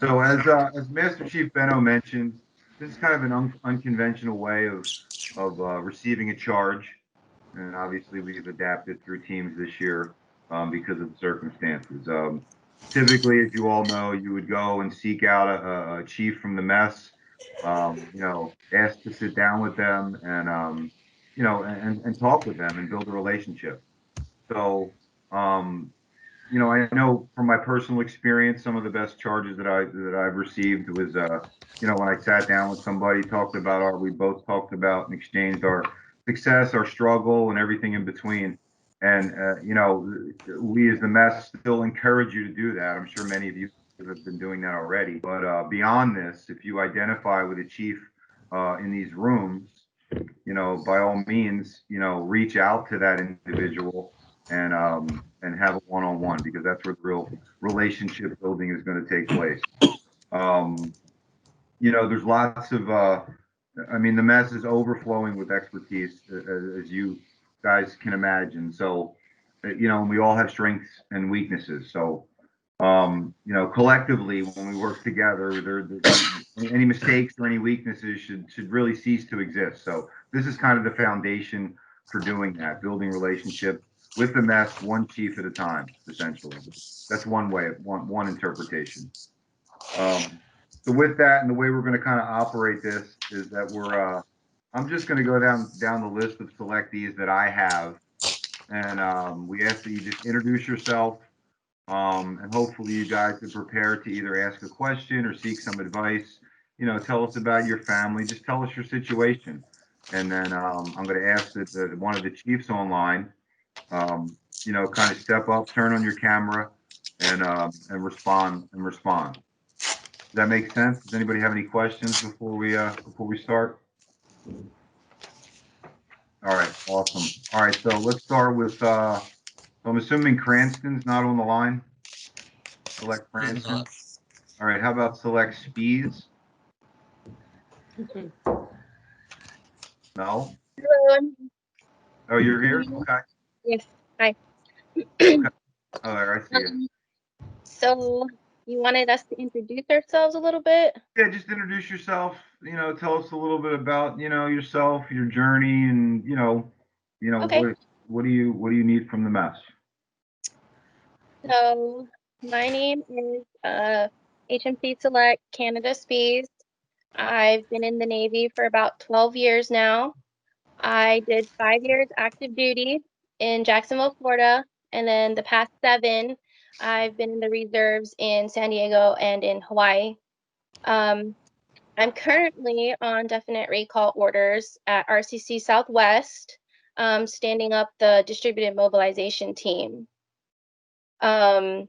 So as Master Chief Benno mentioned, this is kind of an unconventional way of receiving a charge, and obviously we've adapted through teams this year because of the circumstances. Typically, as you all know, you would go and seek out a chief from the mess, ask to sit down with them and talk with them and build a relationship. So, I know from my personal experience, some of the best charges that I've received was, when I sat down with somebody, we both talked about and exchanged our success, our struggle, and everything in between. And we as the mess still encourage you to do that. I'm sure many of you have been doing that already. But beyond this, if you identify with a chief in these rooms, by all means, reach out to that individual and have a one-on-one, because that's where the real relationship building is going to take place. There's lots of the mess is overflowing with expertise, as you guys can imagine. So, we all have strengths and weaknesses. So, collectively, when we work together, any mistakes or any weaknesses should really cease to exist. So this is kind of the foundation for doing that, building relationships with the mess, one chief at a time, essentially. That's one way, one interpretation. So with that, and the way we're going to kind of operate this is that I'm just going to go down the list of selectees that I have, and we ask that you just introduce yourself, and hopefully you guys are prepared to either ask a question or seek some advice. Tell us about your family. Just tell us your situation, and then I'm going to ask that one of the chiefs online, kind of step up, turn on your camera, and respond. Does that make sense? Does anybody have any questions before we start? All right, awesome. All right, so let's start with. I'm assuming Cranston's not on the line. Select Cranston. All right, how about select Spees? No. Hello. Oh, you're here? Okay. Yes. Hi. Okay. All right, I see you. So you wanted us to introduce ourselves a little bit? Yeah, just introduce yourself. Tell us a little bit about yourself, your journey, and Okay. what do you need from the mess? So my name is HMC Select Canada Spees. I've been in the Navy for about 12 years now. I did 5 years active duty in Jacksonville, Florida, and then the past 7, I've been in the reserves in San Diego and in Hawaii. I'm currently on definite recall orders at RCC Southwest, standing up the distributed mobilization team. So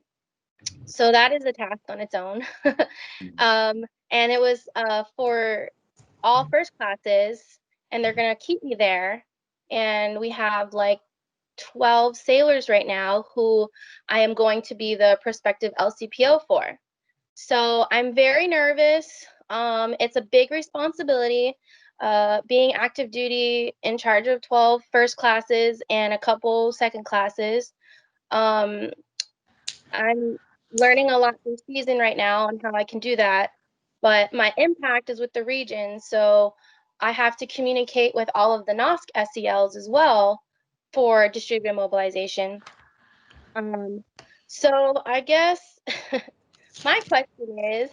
that is a task on its own. And it was for all first classes, and they're going to keep me there. And we have like 12 sailors right now who I am going to be the prospective LCPO for. So I'm very nervous. It's a big responsibility, being active duty in charge of 12 first classes and a couple second classes. I'm learning a lot this season right now on how I can do that. But my impact is with the region, so I have to communicate with all of the NOSC SELs as well for distributed mobilization. So I guess my question is,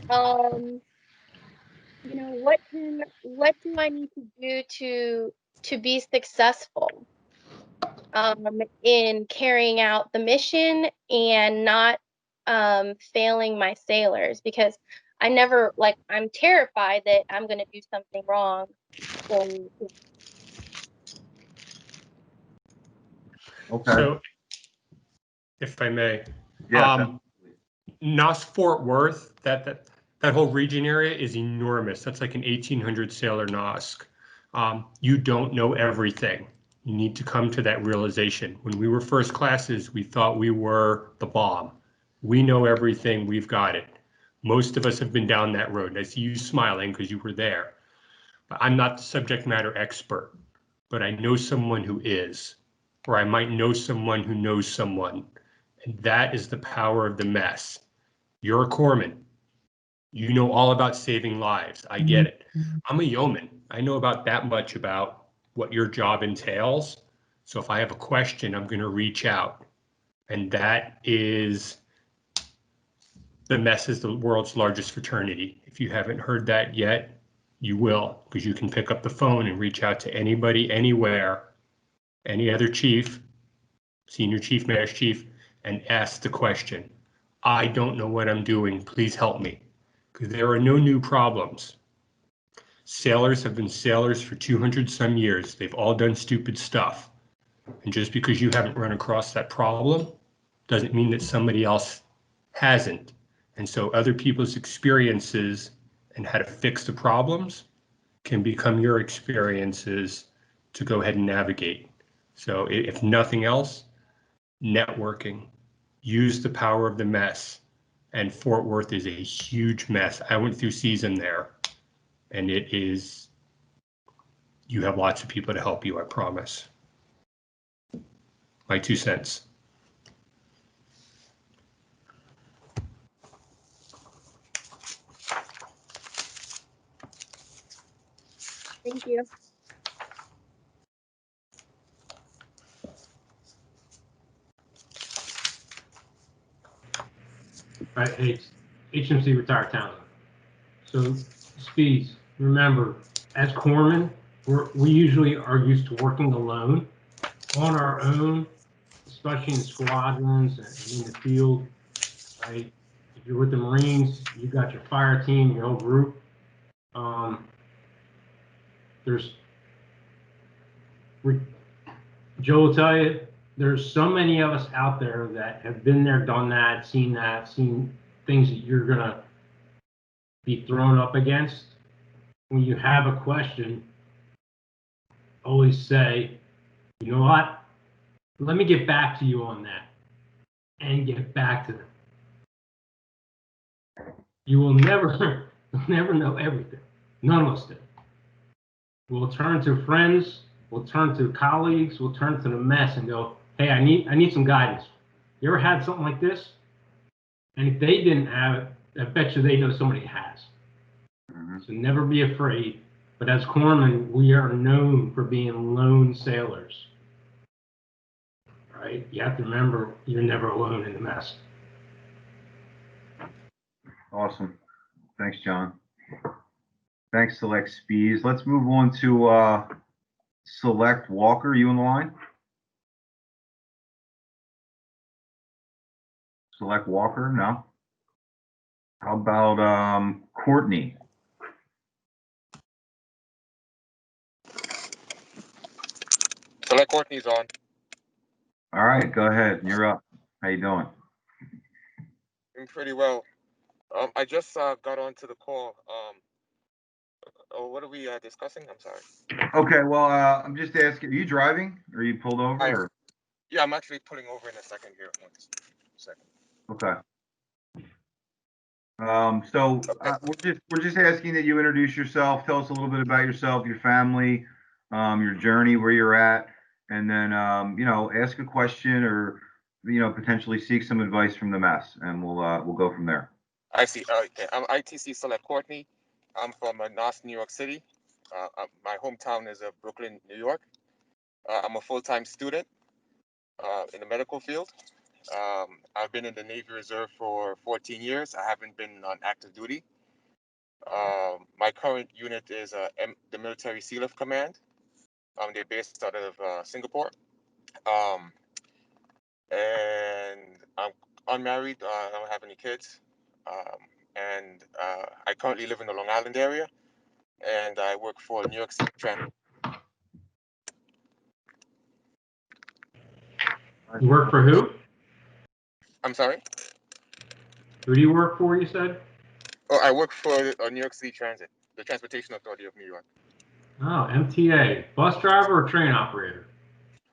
what do I need to do to be successful in carrying out the mission and not failing my sailors? Because I'm terrified that I'm going to do something wrong. Okay. So, if I may, Yeah. NOSC Fort Worth, that whole region area is enormous. That's like an 1,800 sailor NOSC. You don't know everything. You need to come to that realization. When we were first classes, we thought we were the bomb. We know everything. We've got it. Most of us have been down that road. I see you smiling because you were there. But I'm not the subject matter expert, but I know someone who is, or I might know someone who knows someone. And that is the power of the mess. You're a corpsman. You know all about saving lives. I get it. I'm a yeoman. I know about that much about what your job entails. So if I have a question, I'm going to reach out. And that is the mess is the world's largest fraternity. If you haven't heard that yet, you will, because you can pick up the phone and reach out to anybody, anywhere, any other chief, senior chief, master chief, and ask the question. I don't know what I'm doing. Please help me. Because there are no new problems. Sailors have been sailors for 200 some years. They've all done stupid stuff. And just because you haven't run across that problem doesn't mean that somebody else hasn't. And so other people's experiences and how to fix the problems can become your experiences to go ahead and navigate. So if nothing else, networking, use the power of the mess. And Fort Worth is a huge mess. I went through season there, and it is, you have lots of people to help you, I promise. My 2 cents. Thank you. Right, it's HMC Retired Town. So speeds, remember, as corpsmen, we usually are used to working alone, on our own, especially in squadrons and in the field, right? If you're with the Marines, you got your fire team, your whole group. Joe will tell you, there's so many of us out there that have been there, done that, seen things that you're gonna be thrown up against. When you have a question, always say, you know what? Let me get back to you on that, and get back to them. You will never, never know everything. None of us do. We'll turn to friends, we'll turn to colleagues, we'll turn to the mess and go, hey, I need some guidance. You ever had something like this? And if they didn't have it, I bet you they know somebody has. So never be afraid. But as corpsmen, we are known for being lone sailors. Right? You have to remember, you're never alone in the mess. Awesome. Thanks, John. Thanks, Select Speeds. Let's move on to Select Walker. You on the line? Select Walker? No. How about Courtney? Select Courtney's on. All right, go ahead. You're up. How you doing? Doing pretty well. I just got onto the call. What are we discussing? I'm sorry. Okay, well, I'm just asking, are you driving? Or are you pulled over? Or? Yeah, I'm actually pulling over in a second here. 1 second. Okay. So we're just asking that you introduce yourself, tell us a little bit about yourself, your family, your journey, where you're at, and then ask a question or potentially seek some advice from the mess, and we'll go from there. I see. I'm ITC Select Courtney. I'm from North New York City. My hometown is Brooklyn, New York. I'm a full-time student in the medical field. I've been in the Navy Reserve for 14 years. I haven't been on active duty. My current unit is the Military Sea Lift Command. They're based out of Singapore. And I'm unmarried. I don't have any kids. And I currently live in the Long Island area. And I work for New York City Transit. You work for who? I'm sorry? Who do you work for, you said? Oh, I work for New York City Transit, the Transportation Authority of New York. Oh, MTA. Bus driver or train operator?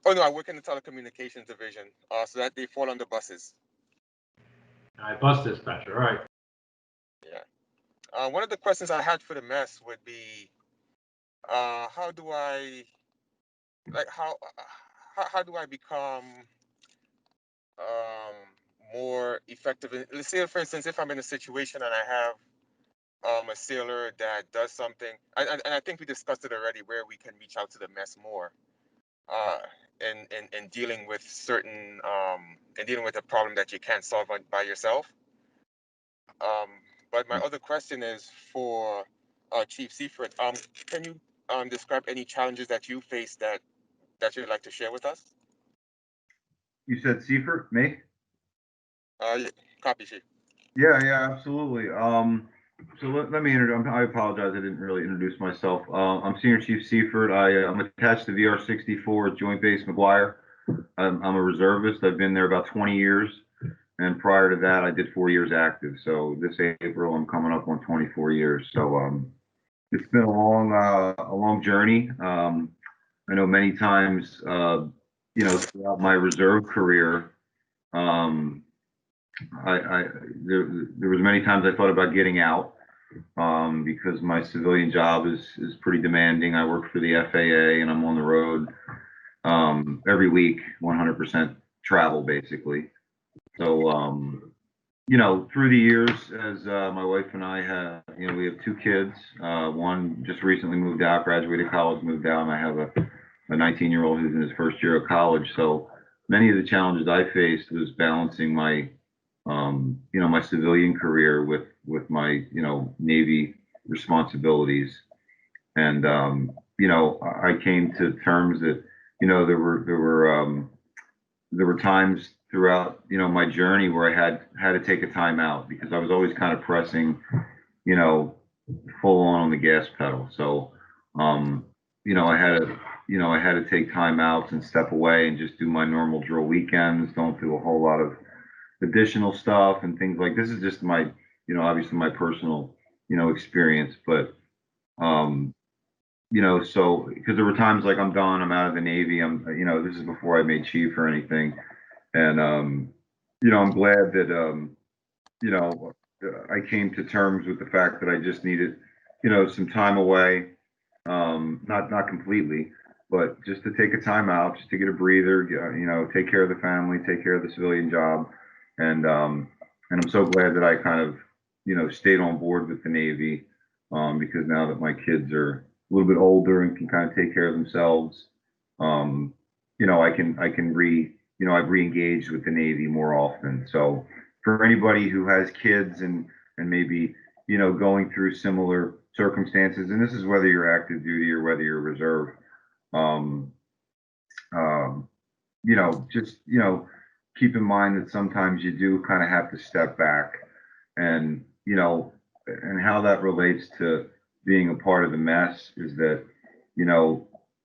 Oh, no, I work in the telecommunications division, so that they fall under buses. All right, bus dispatcher, all right. Yeah. One of the questions I had for the mess would be, how do I become more effective? Let's say, for instance, if I'm in a situation and I have a sailor that does something, and I think we discussed it already, where we can reach out to the mess more, in dealing with certain, in dealing with a problem that you can't solve by yourself. But my other question is for Chief Seifert. Can you describe any challenges that you face that you'd like to share with us? You said Seifert, me? Yeah, copy, Chief. Yeah, absolutely. So let me introduce. I apologize, I didn't really introduce myself. I'm Senior Chief Seifert. I'm attached to VR-64 at Joint Base McGuire. I'm a reservist. I've been there about 20 years, and prior to that, I did 4 years active. So this April, I'm coming up on 24 years. So it's been a long journey. I know many times, throughout my reserve career, um, there was many times I thought about getting out, because my civilian job is pretty demanding. I work for the FAA and I'm on the road, every week, 100% travel basically. So, through the years, as my wife and I have, we have 2 kids. One just recently moved out, graduated college, moved out, and I have a 19-year-old who's in his first year of college. So many of the challenges I faced was balancing my my civilian career with my, Navy responsibilities. And, I came to terms that, there were times throughout, my journey where I had to take a time out because I was always kind of pressing, full on the gas pedal. So, I had to take time outs and step away and just do my normal drill weekends, don't do a whole lot of additional stuff and things like this. Is just my, obviously my personal, experience. But so because there were times like I'm done, I'm out of the Navy, this is before I made chief or anything. And I'm glad that I came to terms with the fact that I just needed, some time away. Not completely, but just to take a time out, just to get a breather, take care of the family, take care of the civilian job. And I'm so glad that I kind of, stayed on board with the Navy, because now that my kids are a little bit older and can kind of take care of themselves, I've re-engaged with the Navy more often. So for anybody who has kids and maybe, going through similar circumstances, and this is whether you're active duty or whether you're reserve, just, keep in mind that sometimes you do kind of have to step back and, and how that relates to being a part of the mess is that,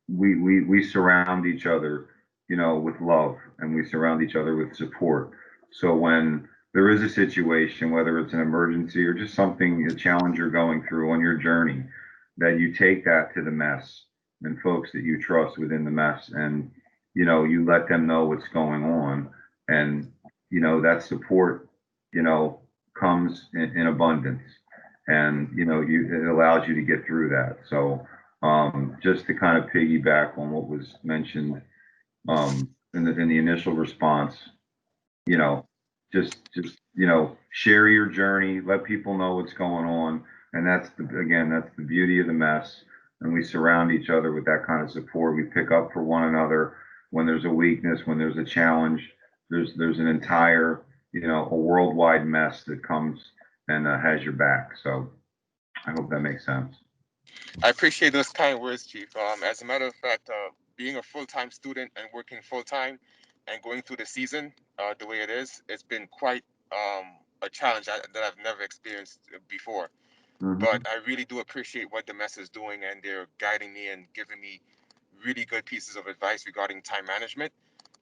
we surround each other, with love, and we surround each other with support. So when there is a situation, whether it's an emergency or just something, a challenge you're going through on your journey, that you take that to the mess and folks that you trust within the mess, and, you let them know what's going on. And, that support, comes in abundance, and, it allows you to get through that. So, just to kind of piggyback on what was mentioned, in the initial response, just share your journey, let people know what's going on. And that's the beauty of the mess. And we surround each other with that kind of support. We pick up for one another when there's a weakness, when there's a challenge. There's an entire, a worldwide mess that comes and has your back. So I hope that makes sense. I appreciate those kind words, Chief. As a matter of fact, being a full-time student and working full-time and going through the season the way it is, it's been quite a challenge that I've never experienced before. Mm-hmm. But I really do appreciate what the mess is doing, and they're guiding me and giving me really good pieces of advice regarding time management.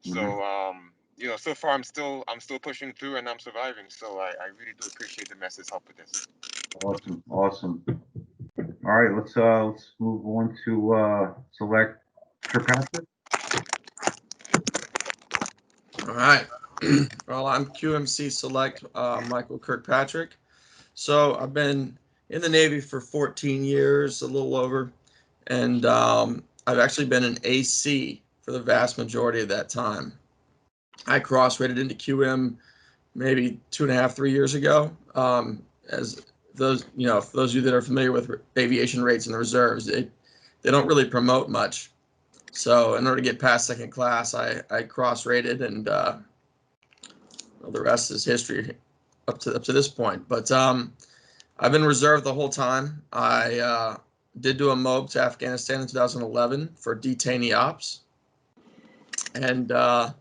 Mm-hmm. So, so far I'm still pushing through and I'm surviving. So I really do appreciate the mess's help with this. Awesome. All right, let's move on to Select Kirkpatrick. All right. Well, I'm QMC Select Michael Kirkpatrick. So I've been in the Navy for 14 years, a little over, and I've actually been an AC for the vast majority of that time. I cross-rated into QM maybe 2.5, 3 years ago, as those, you know, for those of you that are familiar with aviation rates in the reserves, they don't really promote much. So in order to get past second class, I cross-rated, and well, the rest is history up to this point. But I've been reserve the whole time. I did do a MOB to Afghanistan in 2011 for detainee ops, and that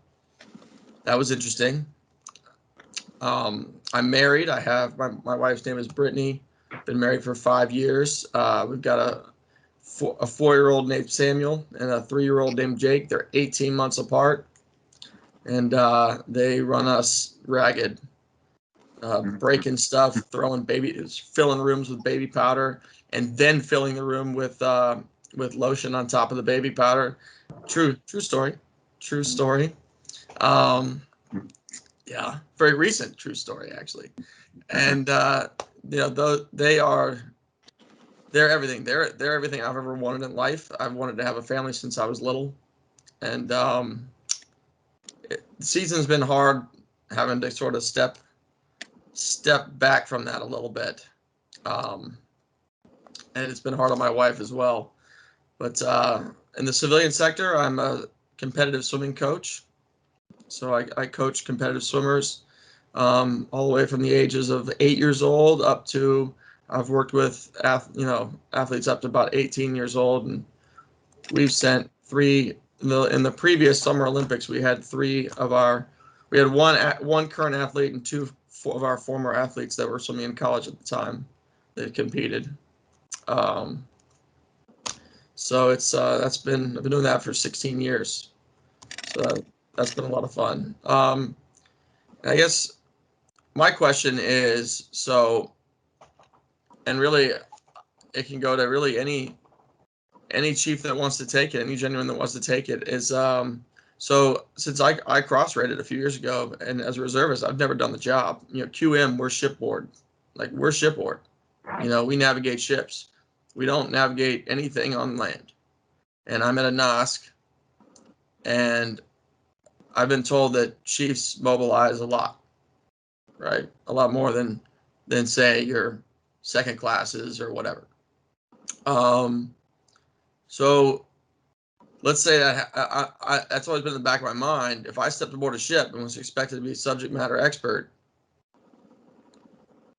was interesting. I'm married. I have my wife's name is Brittany. Been married for 5 years. We've got a 4-year-old named Samuel and a 3-year-old named Jake. They're 18 months apart, and they run us ragged, breaking stuff, filling rooms with baby powder, and then filling the room with lotion on top of the baby powder. True story. Yeah, very recent true story, actually. And you know, they're everything. They're everything I've ever wanted in life. I've wanted to have a family since I was little, and the season's been hard, having to sort of step back from that a little bit, and it's been hard on my wife as well. But in the civilian sector, I'm a competitive swimming coach. So I coach competitive swimmers all the way from the ages of 8 years old up to, I've worked with athletes up to about 18 years old, and we've sent 3 in the previous Summer Olympics. We had one current athlete and 2 of our former athletes that were swimming in college at the time that competed. So it's I've been doing that for 16 years. So that's been a lot of fun. I guess my question is, so, and really it can go to really any chief that wants to take it, any genuine that wants to take it, is so since I cross-rated a few years ago, and as a reservist, I've never done the job. You know, QM, we're shipboard. Like, we're shipboard. You know, we navigate ships. We don't navigate anything on land. And I'm at a NOSC, and I've been told that chiefs mobilize a lot, right? A lot more than say your second classes or whatever. So let's say that that's always been in the back of my mind. If I stepped aboard a ship and was expected to be a subject matter expert,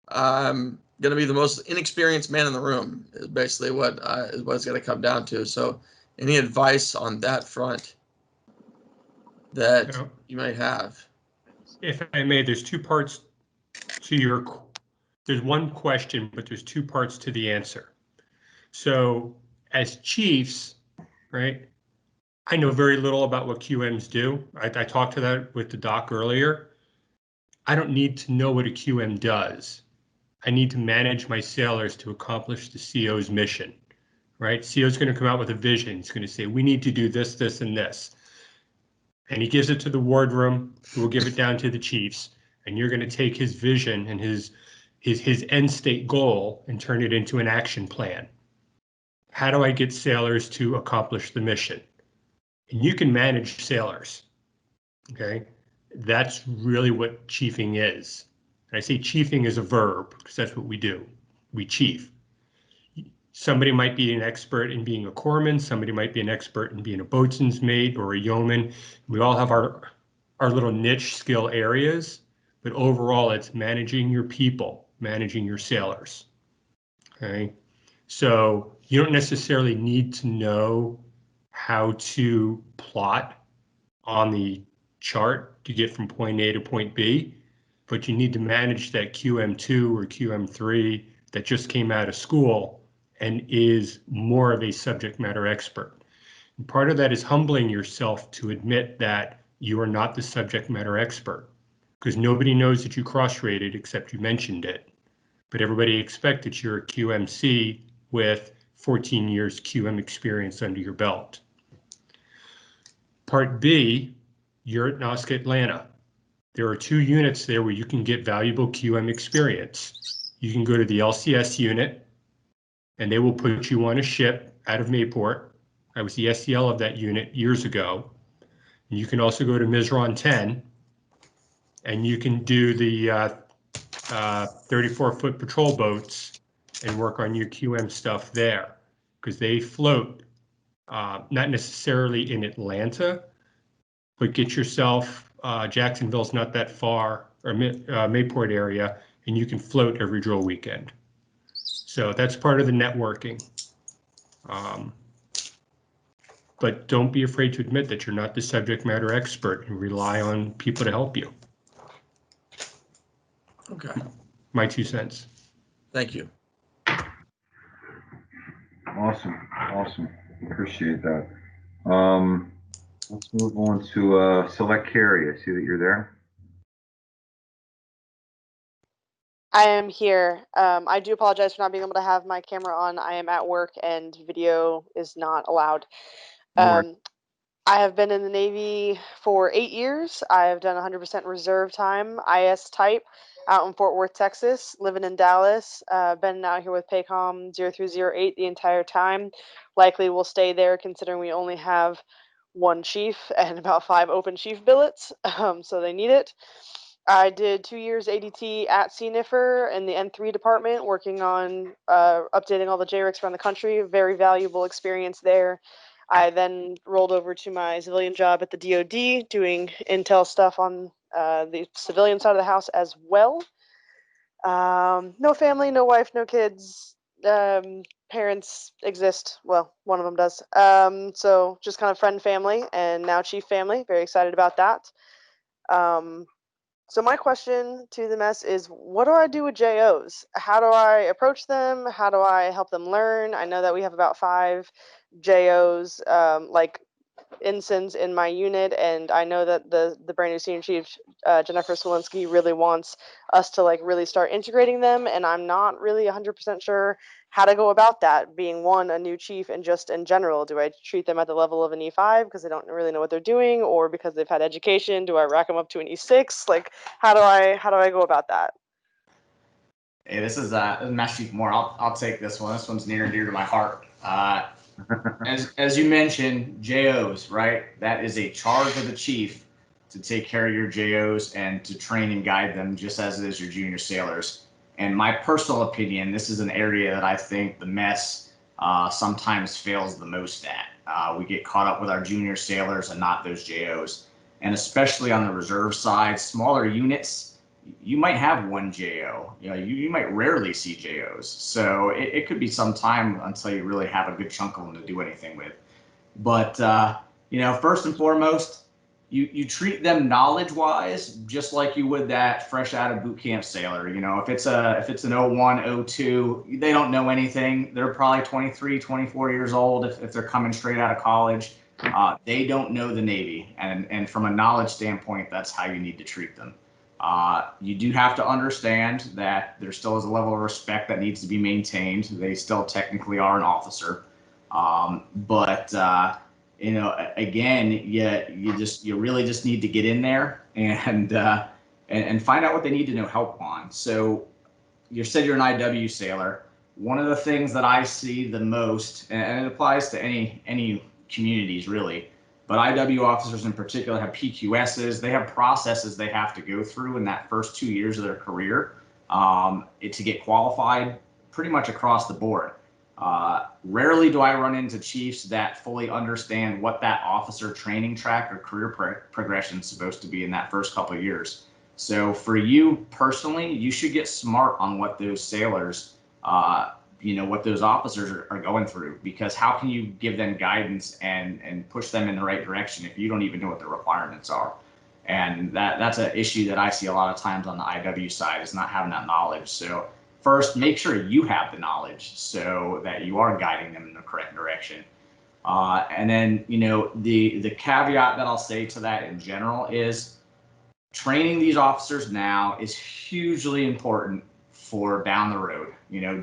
I'm going to be the most inexperienced man in the room, is basically what it's going to come down to. So any advice on that front that you might have? If I may, there's 2 parts to there's one question, but there's 2 parts to the answer. So as chiefs, right, I know very little about what QMs do. I talked to that with the doc earlier. I don't need to know what a QM does. I need to manage my sailors to accomplish the CO's mission, right? CO's going to come out with a vision. He's going to say, we need to do this, this, and this. And he gives it to the wardroom, who will give it down to the chiefs. And you're going to take his vision and his end state goal and turn it into an action plan. How do I get sailors to accomplish the mission? And you can manage sailors, okay? That's really what chiefing is. And I say chiefing is a verb because that's what we do. We chief. Somebody might be an expert in being a corpsman. Somebody might be an expert in being a boatswain's mate or a yeoman. We all have our little niche skill areas, but overall it's managing your people, managing your sailors, okay? So you don't necessarily need to know how to plot on the chart to get from point A to point B, but you need to manage that QM2 or QM3 that just came out of school and is more of a subject matter expert. And part of that is humbling yourself to admit that you are not the subject matter expert, because nobody knows that you cross-rated except you mentioned it. But everybody expects that you're a QMC with 14 years QM experience under your belt. Part B, you're at NOSC Atlanta. There are 2 units there where you can get valuable QM experience. You can go to the LCS unit, and they will put you on a ship out of Mayport. I was the SEL of that unit years ago. And you can also go to Mizron 10, and you can do the 34-foot patrol boats and work on your QM stuff there, because they float, not necessarily in Atlanta, but get yourself, Jacksonville's not that far, or Mayport area, and you can float every drill weekend. So that's part of the networking. But don't be afraid to admit that you're not the subject matter expert and rely on people to help you. Okay. My 2 cents. Thank you. Awesome. Appreciate that. Let's move on to Select Carrie. I see that you're there. I am here. I do apologize for not being able to have my camera on. I am at work and video is not allowed. No worries. I have been in the Navy for 8 years. I have done 100% reserve time, IS type, out in Fort Worth, Texas, living in Dallas. Been out here with PACOM 0308 the entire time. Likely will stay there considering we only have 1 chief and about 5 open chief billets, so they need it. I did 2 years ADT at CNIFR in the N3 department, working on updating all the JRICs around the country. Very valuable experience there. I then rolled over to my civilian job at the DoD, doing intel stuff on the civilian side of the house as well. No family, no wife, no kids. Parents exist. Well, one of them does. So just kind of friend family and now chief family. Very excited about that. So my question to the mess is, what do I do with JOs? How do I approach them? How do I help them learn? I know that we have about 5 JOs, like ensigns in my unit, and I know that the brand new senior chief, Jennifer Swilinski, really wants us to like really start integrating them, and I'm not really 100% sure how to go about that, being one, a new chief, and just in general. Do I treat them at the level of an E5 because they don't really know what they're doing, or because they've had education? Do I rack them up to an E6? Like, how do I go about that? Hey, this is Master Chief Moore. I'll take this one. This one's near and dear to my heart. As you mentioned, JOs, right? That is a charge of the chief to take care of your JOs and to train and guide them, just as it is your junior sailors. And my personal opinion, this is an area that I think the mess sometimes fails the most at. We get caught up with our junior sailors and not those JOs. And especially on the reserve side, smaller units, you might have 1 JO. You might rarely see JOs. So it could be some time until you really have a good chunk of them to do anything with. But first and foremost, you treat them knowledge-wise just like you would that fresh out of boot camp sailor. If it's an 01, 02, they don't know anything. They're probably 23, 24 years old if they're coming straight out of college. They don't know the Navy, and from a knowledge standpoint, that's how you need to treat them. You do have to understand that there still is a level of respect that needs to be maintained. They still technically are an officer, again, you really just need to get in there and find out what they need to know help on. So you said you're an IW sailor. One of the things that I see the most, and it applies to any communities really, but IW officers in particular have PQSs. They have processes they have to go through in that first 2 years of their career to get qualified pretty much across the board. Rarely do I run into chiefs that fully understand what that officer training track or career progression is supposed to be in that first couple of years. So for you personally, you should get smart on what those sailors, what those officers are going through, because how can you give them guidance and push them in the right direction if you don't even know what the requirements are? And that's an issue that I see a lot of times on the IW side, is not having that knowledge. So first, make sure you have the knowledge so that you are guiding them in the correct direction. And then, the caveat that I'll say to that in general is training these officers now is hugely important for down the road.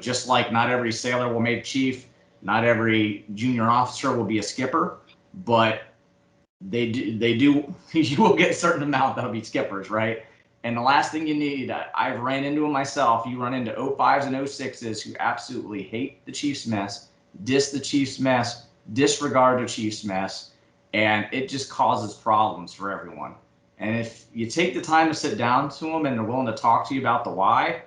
Just like not every sailor will make chief, not every junior officer will be a skipper, but they do you will get a certain amount that'll be skippers, right? And the last thing you need, I've ran into them myself, you run into 05s and 06s who absolutely hate the chief's mess, diss the chief's mess, disregard the chief's mess, and it just causes problems for everyone. And if you take the time to sit down to them and they're willing to talk to you about the why,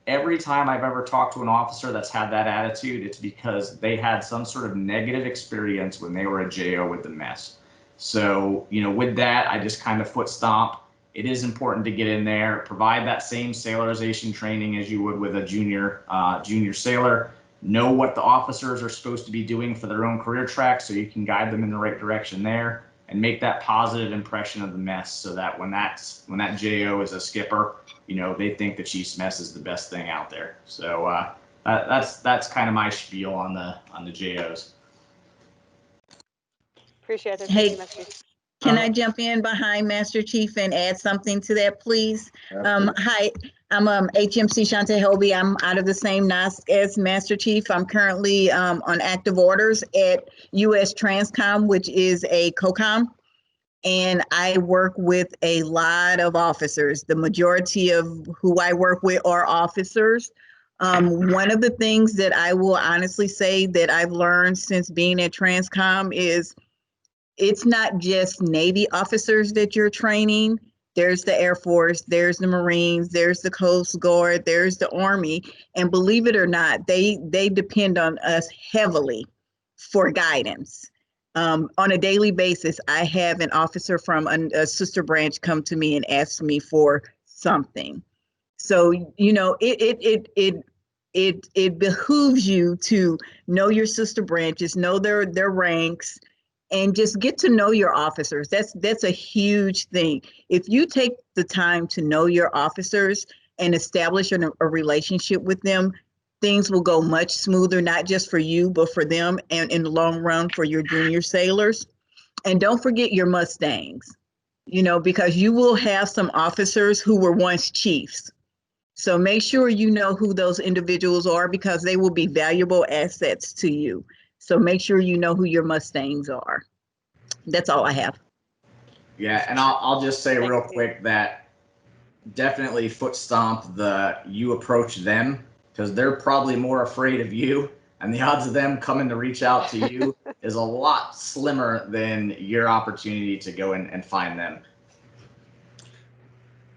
every time I've ever talked to an officer that's had that attitude, it's because they had some sort of negative experience when they were a JO with the mess. So, with that, I just kind of foot stomp. It is important to get in there, provide that same sailorization training as you would with a junior sailor. Know what the officers are supposed to be doing for their own career track so you can guide them in the right direction there, and make that positive impression of the mess so that when that JO is a skipper, they think the Chiefs mess is the best thing out there. So that's kind of my spiel on the JOs. Appreciate it. Hey, Thank you, Master Chief. Can I jump in behind Master Chief and add something to that, please? Hi, I'm HMC Shantae Hobie. I'm out of the same NOSC as Master Chief. I'm currently on active orders at US Transcom, which is a COCOM. And I work with a lot of officers. The majority of who I work with are officers. One of the things that I will honestly say that I've learned since being at Transcom is it's not just Navy officers that you're training. There's the Air Force, there's the Marines, there's the Coast Guard, there's the Army. And believe it or not, they depend on us heavily for guidance. On a daily basis, I have an officer from a sister branch come to me and ask me for something. So, it behooves you to know your sister branches, know their ranks, and just get to know your officers. That's a huge thing. If you take the time to know your officers and establish a relationship with them, things will go much smoother, not just for you, but for them, and in the long run for your junior sailors. And don't forget your Mustangs, because you will have some officers who were once chiefs. So make sure you know who those individuals are, because they will be valuable assets to you. So make sure you know who your Mustangs are. That's all I have. Yeah, and I'll just say real quick that definitely foot stomp you approach them, because they're probably more afraid of you, and the odds of them coming to reach out to you is a lot slimmer than your opportunity to go and find them.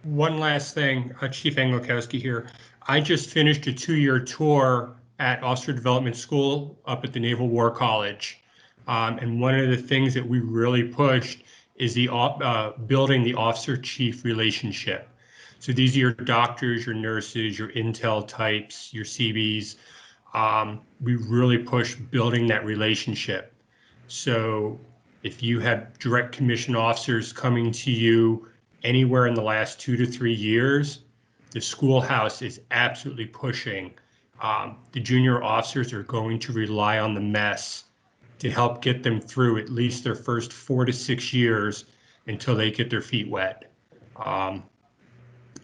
One last thing, Chief Anglokowski here. I just finished a 2-year tour at Officer Development School up at the Naval War College. And one of the things that we really pushed is the building the officer-chief relationship. So these are your doctors, your nurses, your intel types, your CBs. We really push building that relationship. So if you have direct commission officers coming to you anywhere in the last 2 to 3 years, the schoolhouse is absolutely pushing. The junior officers are going to rely on the mess to help get them through at least their first 4 to 6 years until they get their feet wet.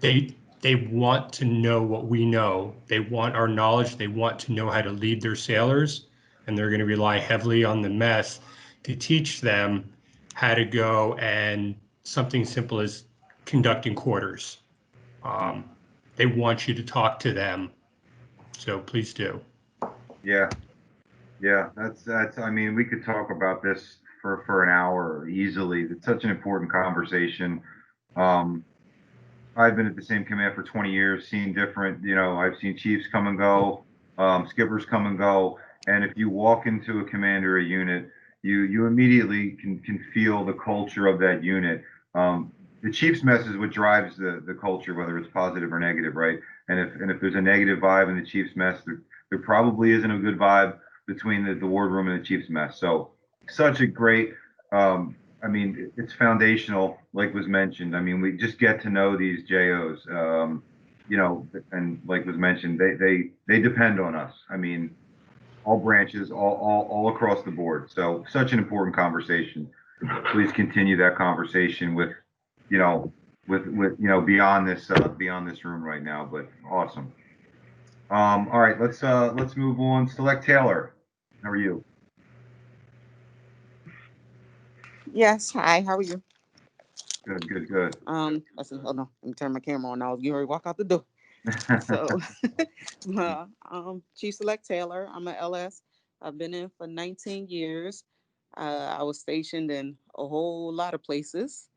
They want to know what we know. They want our knowledge. They want to know how to lead their sailors, and they're going to rely heavily on the mess to teach them how to go and something simple as conducting quarters. They want you to talk to them, so please do. Yeah, that's. I mean, we could talk about this for an hour easily. It's such an important conversation. I've been at the same command for 20 years, seen different. I've seen chiefs come and go, skippers come and go, and if you walk into a command or a unit, you immediately can feel the culture of that unit. The chief's mess is what drives the culture, whether it's positive or negative, right? And if there's a negative vibe in the chief's mess, there probably isn't a good vibe between the wardroom and the chief's mess. So such a great. I mean, it's foundational, like was mentioned. I mean, we just get to know these JOs, and like was mentioned, they depend on us. I mean, all branches, all across the board. So such an important conversation. Please continue that conversation with beyond this room right now. But awesome. All right, let's move on. Select Taylor. How are you? Yes. Hi. How are you? Good. Let's see. Hold on. Let me turn my camera on. I was getting ready to walk out the door. So, Chief Select Taylor. I'm an LS. I've been in for 19 years. I was stationed in a whole lot of places.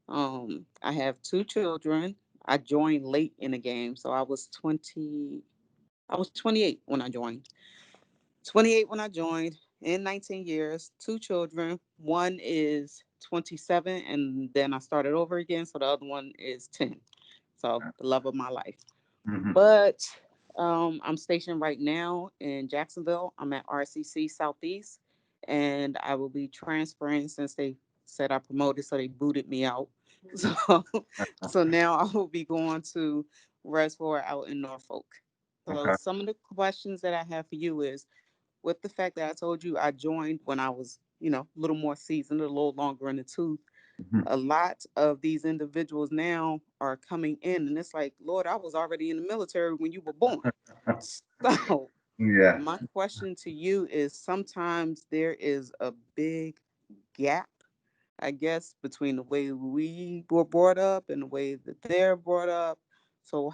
I have 2 children. I joined late in the game, so I was 28 when I joined. 28 when I joined. In 19 years, 2 children. One is 27, and then I started over again. So the other one is 10. So the love of my life. Mhm. But I'm stationed right now in Jacksonville. I'm at RCC Southeast, and I will be transferring since they said I promoted, so they booted me out. So, so now I will be going to Reservoir out in Norfolk. So Okay. some of the questions that I have for you is, with the fact that I told you I joined when I was, a little more seasoned, a little longer in the tooth, Mhm. a lot of these individuals now are coming in, and it's like, Lord, I was already in the military when you were born. So Yeah. my question to you is, sometimes there is a big gap, I guess, between the way we were brought up and the way that they're brought up. So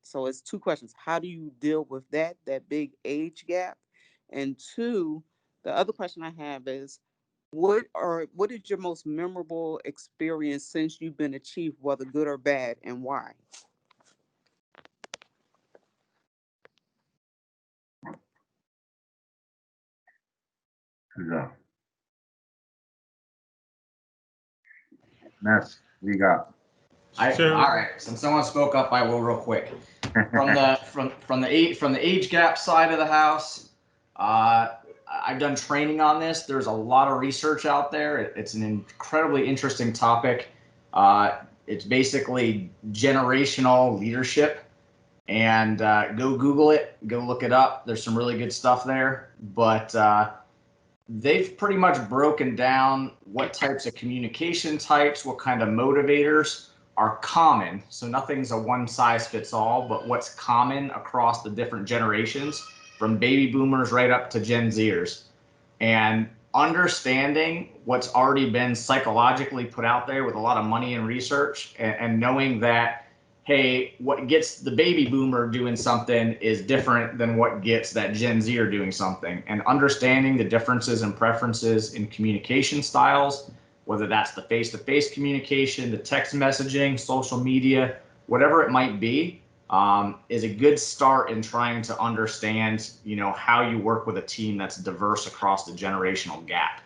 so it's 2 questions. How do you deal with that big age gap? And two, the other question I have is, what is your most memorable experience since you've been a chief, whether good or bad, and why? Who's up? Mess. What you got? So- All right. Since someone spoke up, I will real quick. From the age gap side of the house, I've done training on this. There's a lot of research out there. It's an incredibly interesting topic. It's basically generational leadership, and go Google it, go look it up. There's some really good stuff there, but they've pretty much broken down what types of communication types, what kind of motivators are common. So nothing's a one size fits all, but what's common across the different generations, from baby boomers right up to Gen Zers. And understanding what's already been psychologically put out there with a lot of money and research, and knowing that, hey, what gets the baby boomer doing something is different than what gets that Gen Zer doing something, and understanding the differences and preferences in communication styles, whether that's the face-to-face communication, the text messaging, social media, whatever it might be, is a good start in trying to understand, how you work with a team that's diverse across the generational gap.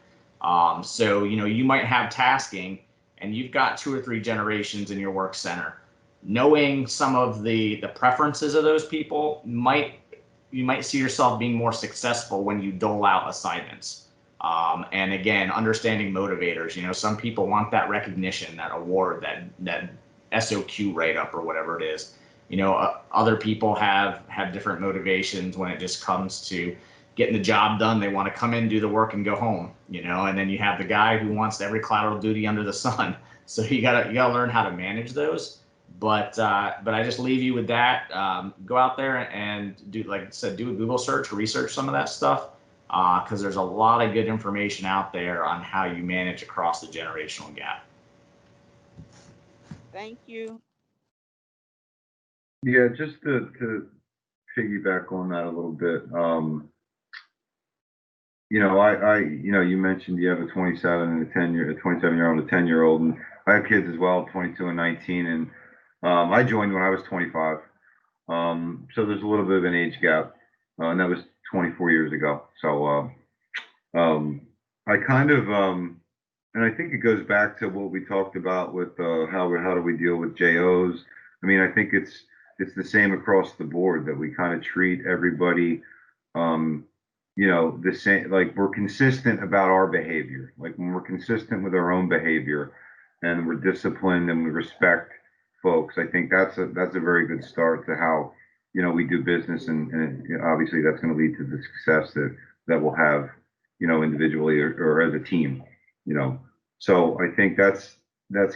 So, you might have tasking and you've got 2 or 3 generations in your work center. Knowing some of the preferences of those people you might see yourself being more successful when you dole out assignments. And again, understanding motivators. Some people want that recognition, that award, that SOQ write up or whatever it is. Other people have different motivations when it just comes to getting the job done. They want to come in, do the work, and go home. And then you have the guy who wants every collateral duty under the sun. So you gotta learn how to manage those. But I just leave you with that. Go out there and do, like I said, do a Google search, research some of that stuff, because there's a lot of good information out there on how you manage across the generational gap. Thank you. Yeah, just to piggyback on that a little bit. You mentioned you have a 27 and a 27-year-old and a 10-year-old, and I have kids as well, 22 and 19, and I joined when I was 25. So there's a little bit of an age gap, and that was 24 years ago. So I kind of, and I think it goes back to what we talked about with how do we deal with JOs. I mean, I think it's the same across the board, that we kind of treat everybody, the same. Like, we're consistent about our behavior. Like, when we're consistent with our own behavior, and we're disciplined and we respect folks, I think that's a very good start to how we do business, and obviously that's going to lead to the success that we'll have individually or as a team. So I think that's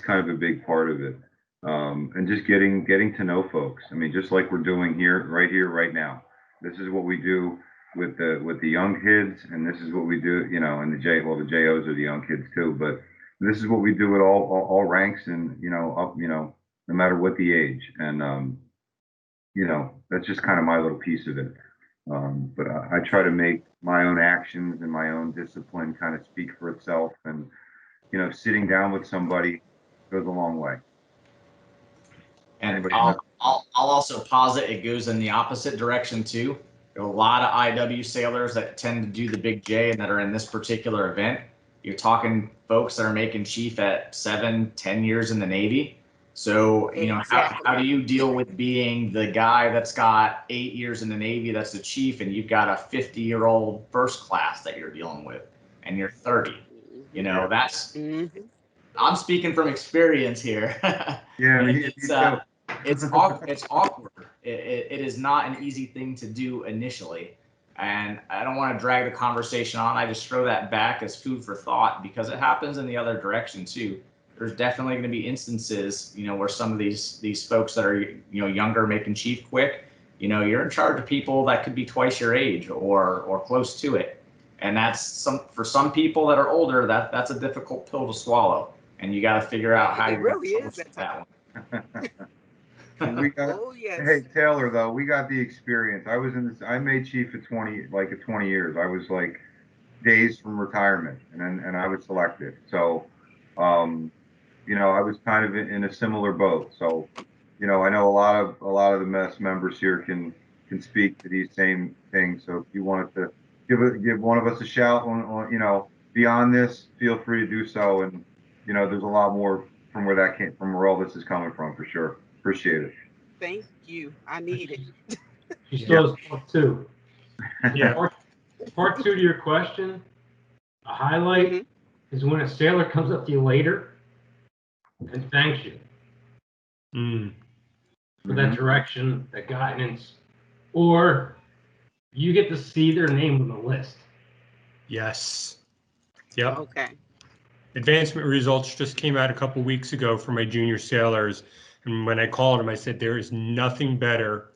kind of a big part of it. And just getting to know folks. I mean, just like we're doing here, right now. This is what we do with the young kids, and this is what we do, and the JOs are the young kids too, but this is what we do at all ranks, and up, no matter what the age. And that's just kind of my little piece of it. But I try to make my own actions and my own discipline kind of speak for itself. And sitting down with somebody goes a long way. And Anybody I'll, have- I'll, I'll also posit it goes in the opposite direction too. There are a lot of IW sailors that tend to do the big J and that are in this particular event. You're talking folks that are making chief at 7, 10 years in the Navy. So, you know, how do you deal with being the guy that's got 8 years in the Navy that's the chief, and you've got a 50-year-old first class that you're dealing with, and you're 30? You know, that's, I'm speaking from experience here. Yeah, It's awkward. It is not an easy thing to do initially. And I don't want to drag the conversation on. I just throw that back as food for thought because it happens in the other direction too. There's definitely going to be instances, you know, where some of these folks that are, you know, younger making chief quick, you know, you're in charge of people that could be twice your age or close to it. And that's for some people that are older, that's a difficult pill to swallow. And you got to figure out how you're really going is to that one. We got, Oh, yes. Hey Taylor, though, we got the experience. I was in this. I made chief at 20 years. I was like days from retirement, and I was selected. So, you know, I was kind of in a similar boat. So, you know, I know a lot of the mess members here can speak to these same things. So if you wanted to give one of us a shout on you know, beyond this, feel free to do so. And you know, there's a lot more from where all this is coming from for sure. Appreciate it. Thank you. I need it. She still has part two. Yeah. Part two to your question, a highlight is when a sailor comes up to you later and thanks you for that direction, that guidance, or you get to see their name on the list. Yes. Yep. Okay. Advancement results just came out a couple weeks ago for my junior sailors. And when I called them, I said, there is nothing better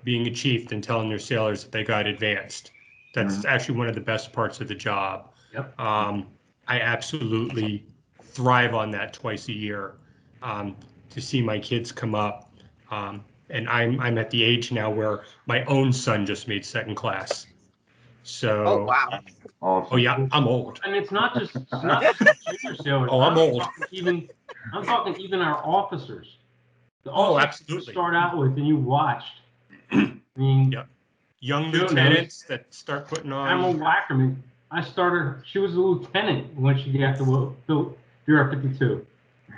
being a chief than telling your sailors that they got advanced. That's actually one of the best parts of the job. Yep. I absolutely thrive on that twice a year, to see my kids come up. And I'm at the age now where my own son just made second class. So, Oh, wow. Awesome. oh yeah, I'm old. And it's not just the junior sailors. Oh, I'm old. I'm talking even our officers. The Oh, officers you absolutely. start out with and you watched. I mean, Yep. Young Joe knows. lieutenants that start putting Admiral on. Wackerman, she was a lieutenant when she got to Bureau 52.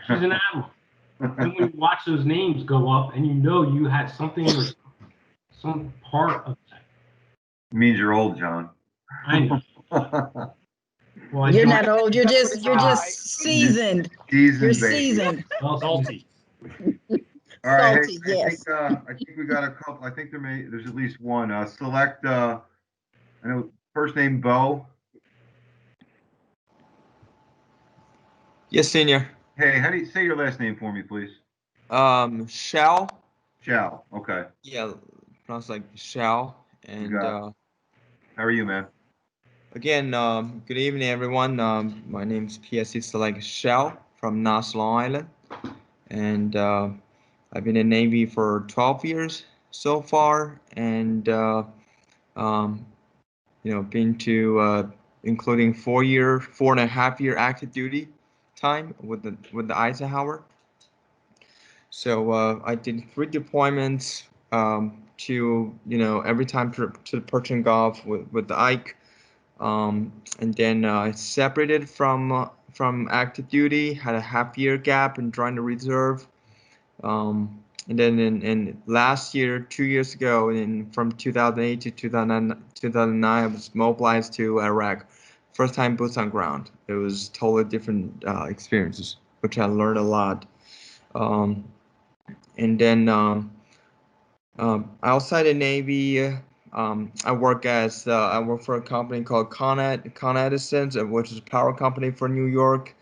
She's an admiral. And when you watch those names go up and you know you had something or some part of that. It means you're old, John. I know. Well, You're not old. You're just seasoned. You're Seasoned, baby. seasoned. Salty. All right, Salty, hey, yes. I think we got a couple. I think there's at least one. Select. I know first name Bo. Yes, senior. Hey, how do you say your last name for me, please? Shao. Chow. Okay. Yeah, pronounced like Shao. And How are you, man? again, good evening, everyone. My name is PSC Select Shao from Nassau, Long Island, and I've been in Navy for 12 years so far, and you know, been to including 4.5 year active duty time with the Eisenhower. So I did 3 deployments to, you know, every time to the Persian Gulf with the Ike, and then I separated from active duty, had a half-year gap and joined the reserve, and then in last year, 2 years ago, from 2008 to 2009, I was mobilized to Iraq. First time boots on ground. It was totally different experiences, which I learned a lot. And then outside the Navy, I work for a company called Con Edison, which is a power company for New York.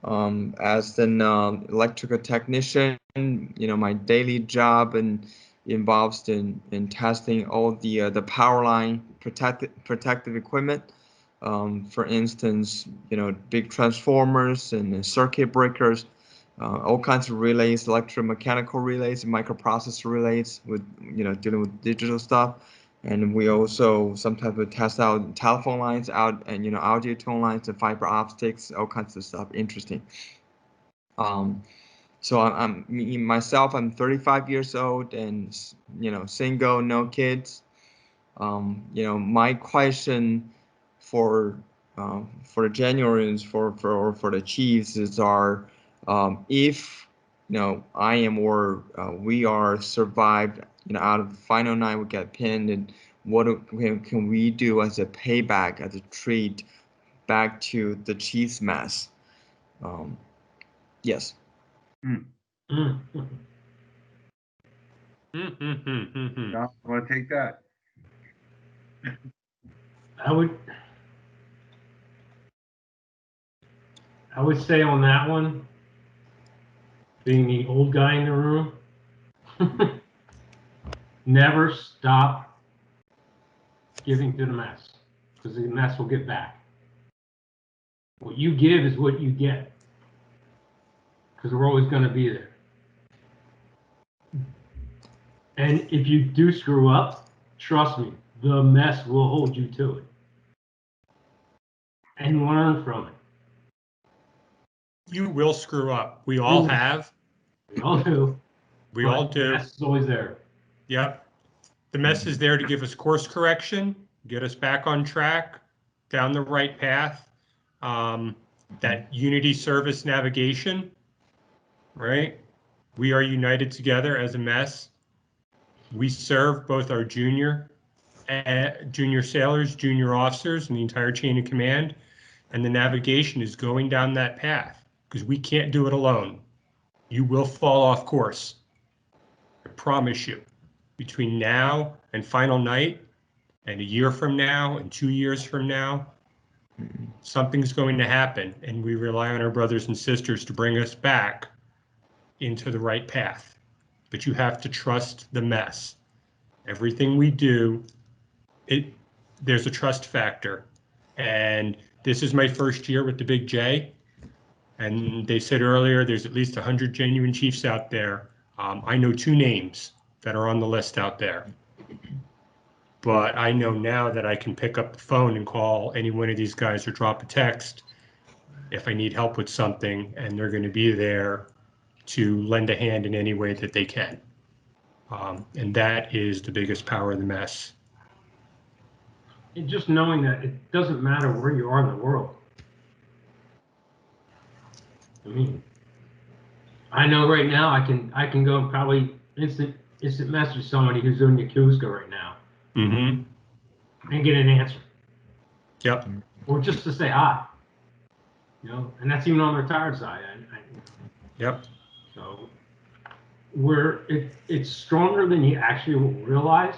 As an electrical technician, you know, my daily job involves in testing all the power line protective equipment. For instance, you know, big transformers and circuit breakers. All kinds of relays, electromechanical relays, microprocessor relays, with, you know, dealing with digital stuff. And we also sometimes would test out telephone lines out, and, you know, audio tone lines and fiber optics, all kinds of stuff. Interesting. So myself, I'm 35 years old and, single, no kids. My question for the Januaryans for the Chiefs is if I am or we are survived out of the final night, we get pinned, and what can we do as a payback, as a treat back to the Chiefs mess? Yes. John, want to take that? I would say on that one, being the old guy in the room, never stop giving to the mess, because the mess will get back. What you give is what you get, because we're always going to be there. And if you do screw up, trust me, the mess will hold you to it and learn from it. You will screw up. We all have. We all do. We all do. The mess is always there. Yep. The mess is there to give us course correction, get us back on track, down the right path. That unity service navigation, right? We are united together as a mess. We serve both our junior sailors, junior officers, and the entire chain of command. And the navigation is going down that path because we can't do it alone. You will fall off course. I promise you. Between now and final night, and a year from now, and 2 years from now, something's going to happen, and we rely on our brothers and sisters to bring us back into the right path. But you have to trust the mess. Everything we do, there's a trust factor. And this is my first year with the Big J. And they said earlier, there's at least 100 genuine chiefs out there. I know 2 names that are on the list out there. But I know now that I can pick up the phone and call any one of these guys or drop a text if I need help with something, and they're going to be there to lend a hand in any way that they can. And that is the biggest power of the mess. And just knowing that it doesn't matter where you are in the world. I mean, I know right now I can go and probably instant message somebody who's in Yakuza right now. Mm-hmm. And get an answer. Yep. Or just to say hi. And that's even on the retired side. Yep. So it's stronger than you actually will realize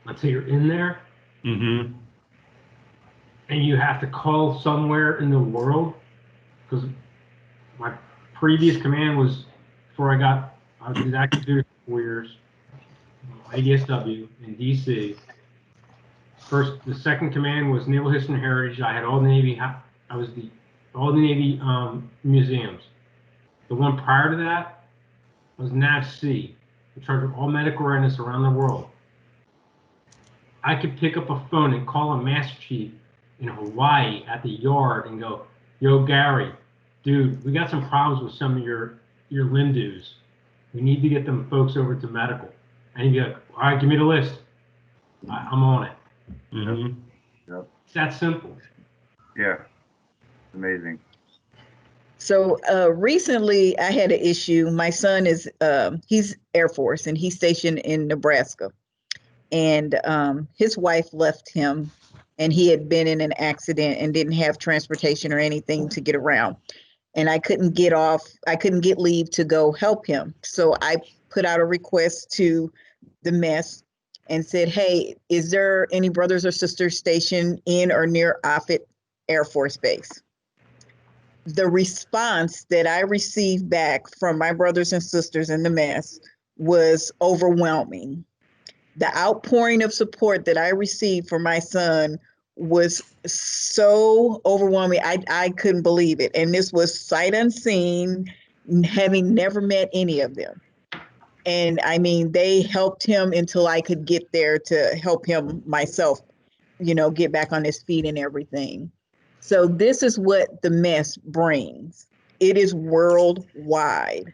until you're in there. Mm-hmm. And you have to call somewhere in the world, because my previous command was before I was active duty for 4 years, ADSW in DC. The second command was Naval History and Heritage. I had all the Navy. I was all the Navy museums. The one prior to that was NAVC, in charge of all medical readiness around the world. I could pick up a phone and call a Master Chief in Hawaii at the yard and go, "Yo, Gary, dude, we got some problems with some of your LIMDUs. We need to get them folks over to medical." And he'd be like, "All right, give me the list. I'm on it." Mm-hmm. Yep. It's that simple. Yeah. Amazing. So recently I had an issue. My son is, he's Air Force and he's stationed in Nebraska. And his wife left him, and he had been in an accident and didn't have transportation or anything to get around. And I couldn't get leave to go help him. So I put out a request to the mess and said, "Hey, is there any brothers or sisters stationed in or near Offutt Air Force Base?" The response that I received back from my brothers and sisters in the mess was overwhelming. The outpouring of support that I received for my son was so overwhelming. I couldn't believe it. And this was sight unseen, having never met any of them. And I mean, they helped him until I could get there to help him myself, get back on his feet and everything. So this is what the mess brings. it is worldwide.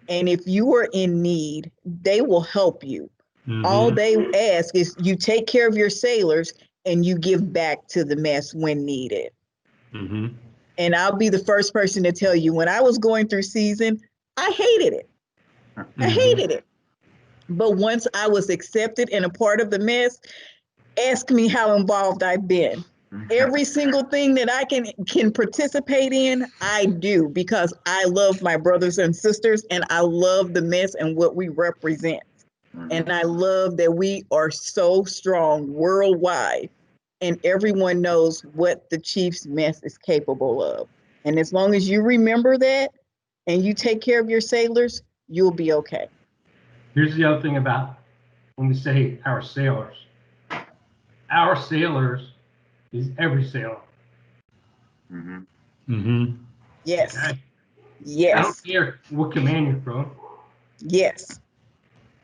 And if you are in need, they will help you. All they ask is you take care of your sailors and you give back to the mess when needed. And I'll be the first person to tell you, when I was going through season, I hated it. I hated it. But once I was accepted and a part of the mess, ask me how involved I've been. Every single thing that I can participate in, I do, because I love my brothers and sisters and I love the mess and what we represent. And I love that we are so strong worldwide and everyone knows what the Chiefs mess is capable of. And as long as you remember that and you take care of your sailors, you'll be okay. Here's the other thing about when we say our sailors. Our sailors is every sailor. Yes. Okay? Yes. I don't care what command you're from. Yes.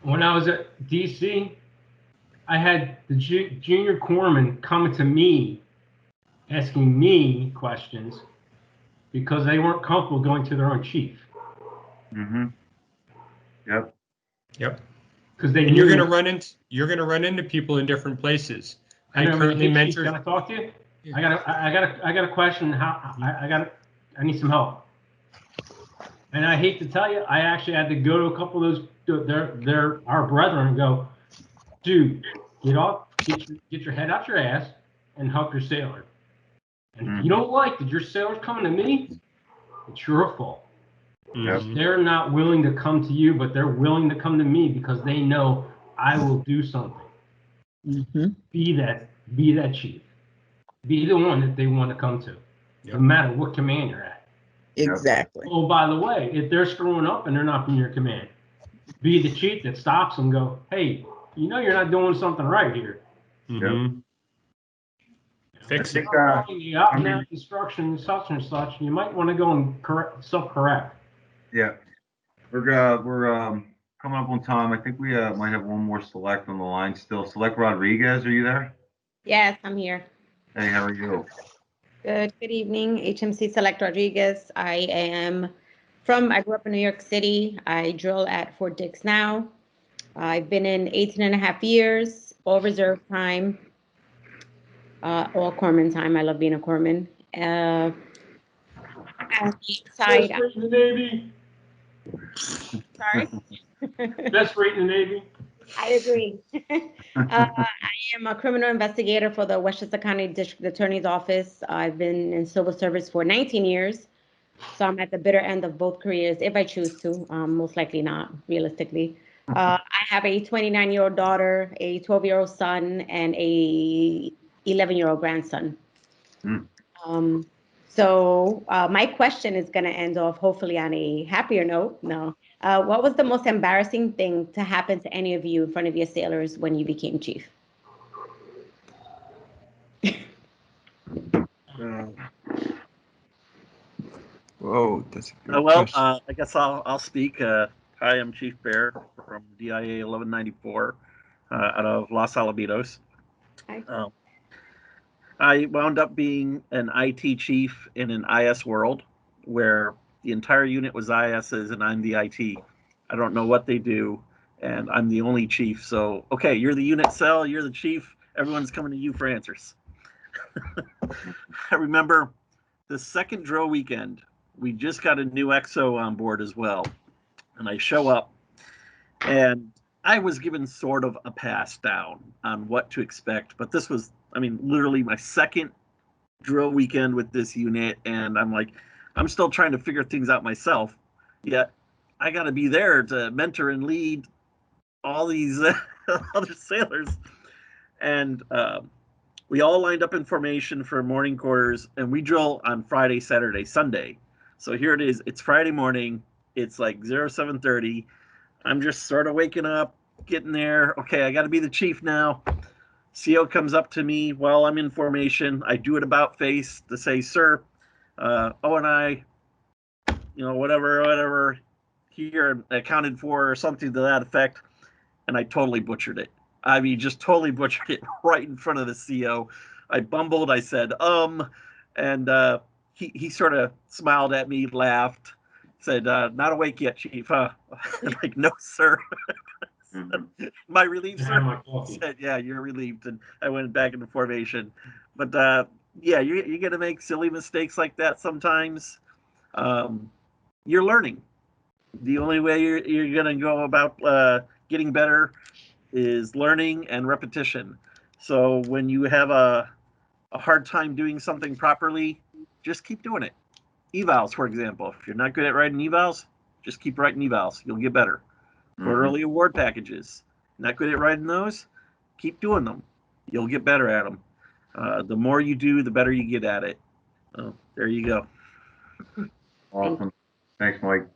When I was at DC, I had the junior corpsmen coming to me, asking me questions because they weren't comfortable going to their own chief. Yep. Because they And knew you're gonna run into people in different places. I know, currently hey, Chief, mentor. can I talk to you? I got a question. I need some help. And I hate to tell you, I actually had to go to a couple of those our brethren and go, dude, get your head out your ass and help your sailor. And if you don't like that your sailor's coming to me, it's your fault. They're not willing to come to you, but they're willing to come to me because they know I will do something. Be that chief. Be the one that they want to come to, no matter what command you're at. Exactly. Oh, by the way, if they're screwing up and they're not from your command, be the chief that stops them. Go, hey, you know you're not doing something right here. Fix it. Out and out instruction, such and such. You might want to go and self-correct. Yeah, we're coming up on time. I think we might have one more select on the line still. Select Rodriguez, are you there? Yes, I'm here. Hey, how are you? Good evening, HMC Select Rodriguez. I grew up in New York City. I drill at Fort Dix now. I've been in 18 and a half years, all reserve time, all corpsman time. I love being a corpsman. On the side, Best rate in the Navy. Sorry? Best rate in the Navy. I agree. I am a criminal investigator for the Westchester County District Attorney's Office. I've been in civil service for 19 years. So I'm at the bitter end of both careers, if I choose to, most likely not, realistically. I have a 29-year-old daughter, a 12-year-old son, and a 11-year-old grandson. So my question is going to end off hopefully on a happier note. No. What was the most embarrassing thing to happen to any of you in front of your sailors when you became chief? Whoa, that's a good question. I guess I'll speak. Hi, I'm Chief Bear from DIA 1194 out of Los Alamitos. Hi. I wound up being an IT chief in an IS world where the entire unit was ISs and I'm the IT. I don't know what they do, and I'm the only chief. So, okay, you're the unit cell, you're the chief. Everyone's coming to you for answers. I remember the second drill weekend, we just got a new EXO on board as well. And I show up, and I was given sort of a pass down on what to expect. But this was, literally my second drill weekend with this unit. And I'm like, I'm still trying to figure things out myself. Yet I got to be there to mentor and lead all these other sailors. And we all lined up in formation for morning quarters, and we drill on Friday, Saturday, Sunday. So here it is. It's Friday morning. It's like 07:30. I'm just sort of waking up, getting there. Okay, I got to be the chief now. CO comes up to me while I'm in formation. I do it about face to say, sir, O and I, whatever here accounted for or something to that effect. And I totally butchered it. Just totally butchered it right in front of the CO. I bumbled. I said, and he sort of smiled at me, laughed, said, "Not awake yet, Chief, huh?" Like, no, sir. My relief, Have sir, my coffee. said, "Yeah, you're relieved," and I went back into formation. But yeah, you're gonna make silly mistakes like that sometimes. You're learning. The only way you're gonna go about getting better is learning and repetition. So when you have a hard time doing something properly, just keep doing it. Evals, for example, if you're not good at writing evals, just keep writing evals. You'll get better. Quarterly award packages, not good at writing those, keep doing them. You'll get better at them. The more you do, the better you get at it. There you go. Awesome. Thanks, Mike.